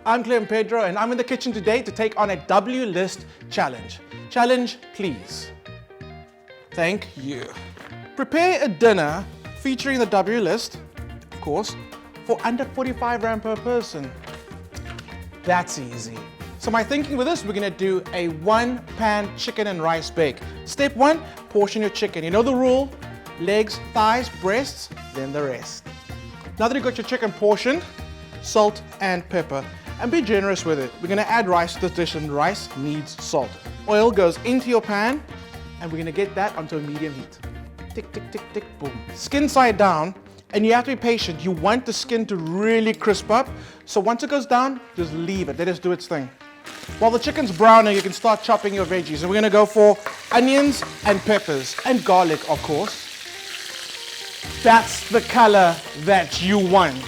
I'm Clem Pedro and I'm in the kitchen today to take on a WList challenge. Challenge, please. Thank you. Prepare a dinner featuring the WList, of course, for under 45 Rand per person. That's easy. So my thinking with this, we're gonna do a 1-pan chicken and rice bake. Step 1, portion your chicken. You know the rule, legs, thighs, breasts, then the rest. Now that you've got your chicken portioned, salt and pepper, and be generous with it. We're gonna add rice to this dish and rice needs salt. Oil goes into your pan and we're gonna get that onto a medium heat. Tick, tick, tick, tick, boom. Skin side down, and you have to be patient. You want the skin to really crisp up. So once it goes down, just leave it, let it do its thing. While the chicken's browning, you can start chopping your veggies. And we're gonna go for onions and peppers and garlic, of course. That's the color that you want.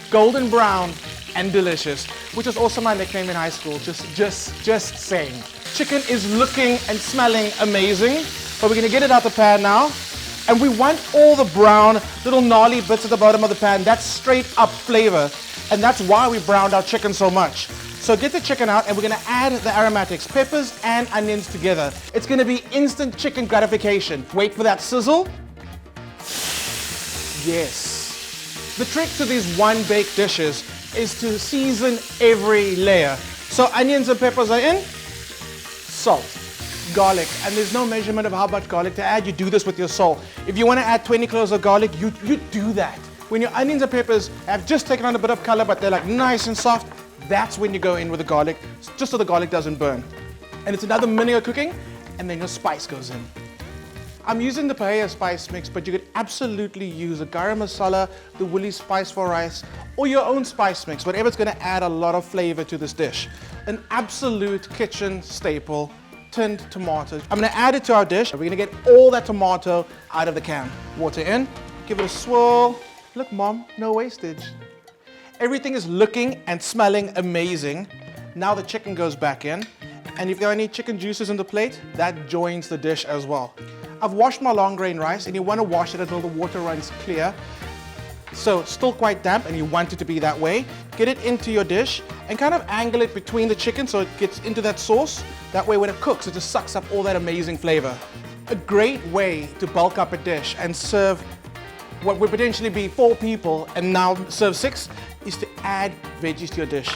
Golden brown and delicious, which is also my nickname in high school, just saying. Chicken is looking and smelling amazing, but we're gonna get it out the pan now. And we want all the brown, little gnarly bits at the bottom of the pan. That's straight up flavor. And that's why we browned our chicken so much. So get the chicken out and we're gonna add the aromatics, peppers and onions together. It's gonna be instant chicken gratification. Wait for that sizzle. Yes. The trick to these one-baked dishes is to season every layer. So onions and peppers are in, salt, garlic, and there's no measurement of how much garlic to add. You do this with your salt. If you want to add 20 cloves of garlic, you do that. When your onions and peppers have just taken on a bit of color, but they're like nice and soft, that's when you go in with the garlic, just so the garlic doesn't burn. And it's another minute of cooking, and then your spice goes in. I'm using the paella spice mix, but you could absolutely use a garam masala, the WList spice for rice, or your own spice mix, whatever's gonna add a lot of flavor to this dish. An absolute kitchen staple, tinned tomatoes. I'm gonna add it to our dish. We're gonna get all that tomato out of the can. Water in, give it a swirl. Look, Mom, no wastage. Everything is looking and smelling amazing. Now the chicken goes back in, and if there are any chicken juices in the plate, that joins the dish as well. I've washed my long grain rice, and you want to wash it until the water runs clear. So still quite damp, and you want it to be that way. Get it into your dish and kind of angle it between the chicken so it gets into that sauce. That way when it cooks, it just sucks up all that amazing flavor. A great way to bulk up a dish and serve what would potentially be 4 people and now serve 6 is to add veggies to your dish.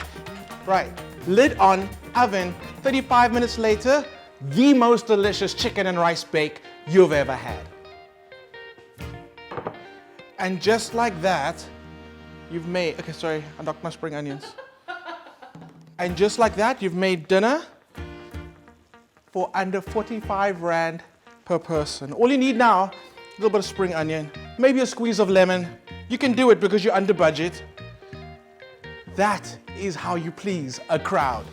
Right, lid on, oven, 35 minutes later, the most delicious chicken and rice bake you've ever had. And just like that, you've made, okay, sorry, I knocked my spring onions. And just like that, you've made dinner for under 45 Rand per person. All you need now, a little bit of spring onion, maybe a squeeze of lemon. You can do it because you're under budget. That is how you please a crowd.